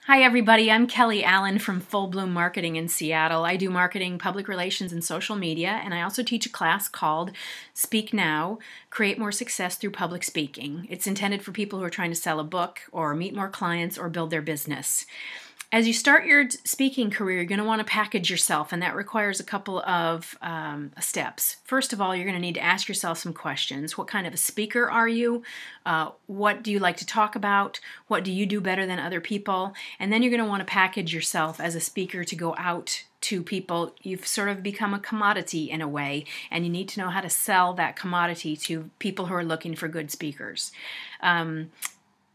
Hi everybody, I'm Kelly Allen from Full Bloom Marketing in Seattle. I do marketing, public relations, and social media, and I also teach a class called Speak Now, Create More Success Through Public Speaking. It's intended for people who are trying to sell a book or meet more clients or build their business. As you start your speaking career, you're going to want to package yourself, and that requires a couple of steps. First of all, you're going to need to ask yourself some questions. What kind of a speaker are you? What do you like to talk about? What do you do better than other people? And then you're going to want to package yourself as a speaker to go out to people. You've sort of become a commodity in a way, and you need to know how to sell that commodity to people who are looking for good speakers.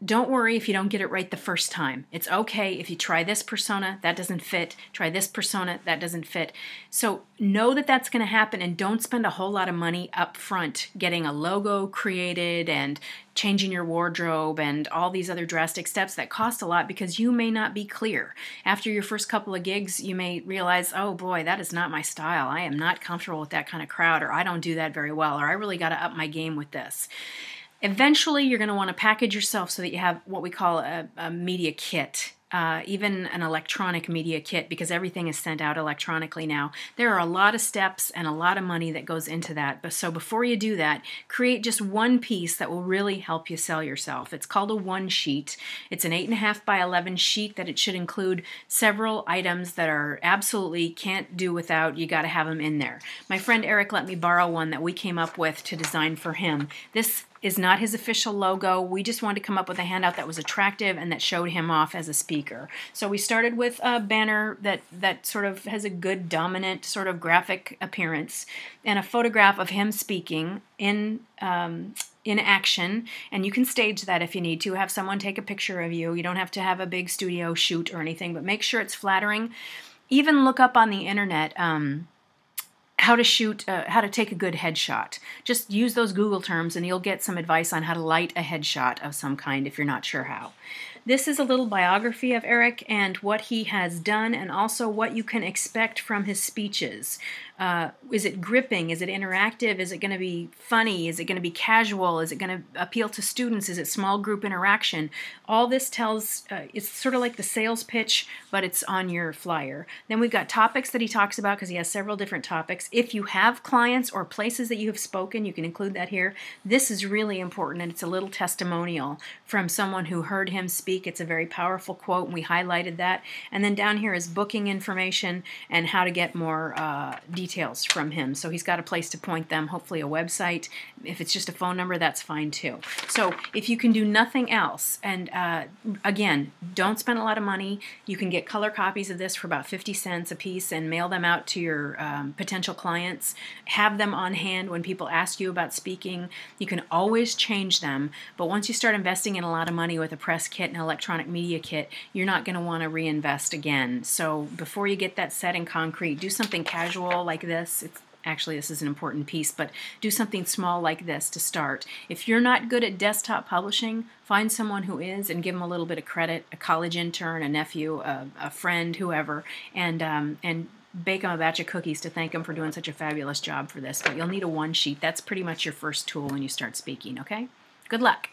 Don't worry if you don't get it right the first time. It's okay if you try this persona, that doesn't fit, try this persona, that doesn't fit. So know that that's going to happen, and don't spend a whole lot of money up front getting a logo created and changing your wardrobe and all these other drastic steps that cost a lot, because you may not be clear. After your first couple of gigs, you may realize, oh boy, that is not my style. I am not comfortable with that kind of crowd, or I don't do that very well, or I really got to up my game with this. Eventually, you're going to want to package yourself so that you have what we call a media kit, even an electronic media kit, because everything is sent out electronically now. There are a lot of steps and a lot of money that goes into that. But so before you do that, create just one piece that will really help you sell yourself. It's called a one sheet. It's an 8.5 by 11 sheet that it should include several items that are absolutely can't do without. You got to have them in there. My friend Eric let me borrow one that we came up with to design for him. This is not his official logo. We just wanted to come up with a handout that was attractive and that showed him off as a speaker. So we started with a banner that sort of has a good dominant sort of graphic appearance, and a photograph of him speaking in action, and you can stage that if you need to. Have someone take a picture of you. You don't have to have a big studio shoot or anything, but make sure it's flattering. Even look up on the internet how to take a good headshot. Just use those Google terms and you'll get some advice on how to light a headshot of some kind if you're not sure how. This is a little biography of Eric and what he has done, and also what you can expect from his speeches. Is it gripping? Is it interactive? Is it going to be funny? Is it going to be casual? Is it going to appeal to students? Is it small group interaction? All this tells, it's sort of like the sales pitch, but it's on your flyer. Then we've got topics that he talks about, because he has several different topics. If you have clients or places that you have spoken, you can include that here. This is really important, and it's a little testimonial from someone who heard him speak. It's a very powerful quote, and we highlighted that. And then down here is booking information and how to get more details from him. So he's got a place to point them, hopefully a website. If it's just a phone number, that's fine too. So if you can do nothing else, and again, don't spend a lot of money. You can get color copies of this for about 50 cents a piece and mail them out to your potential clients. Have them on hand when people ask you about speaking. You can always change them, but once you start investing in a lot of money with a press kit and an electronic media kit, you're not going to want to reinvest again. So before you get that set in concrete, do something casual like this. Actually, this is an important piece, but do something small like this to start. If you're not good at desktop publishing, find someone who is and give them a little bit of credit, a college intern, a nephew, a friend, whoever, and bake them a batch of cookies to thank them for doing such a fabulous job for this. But you'll need a one sheet. That's pretty much your first tool when you start speaking, okay? Good luck.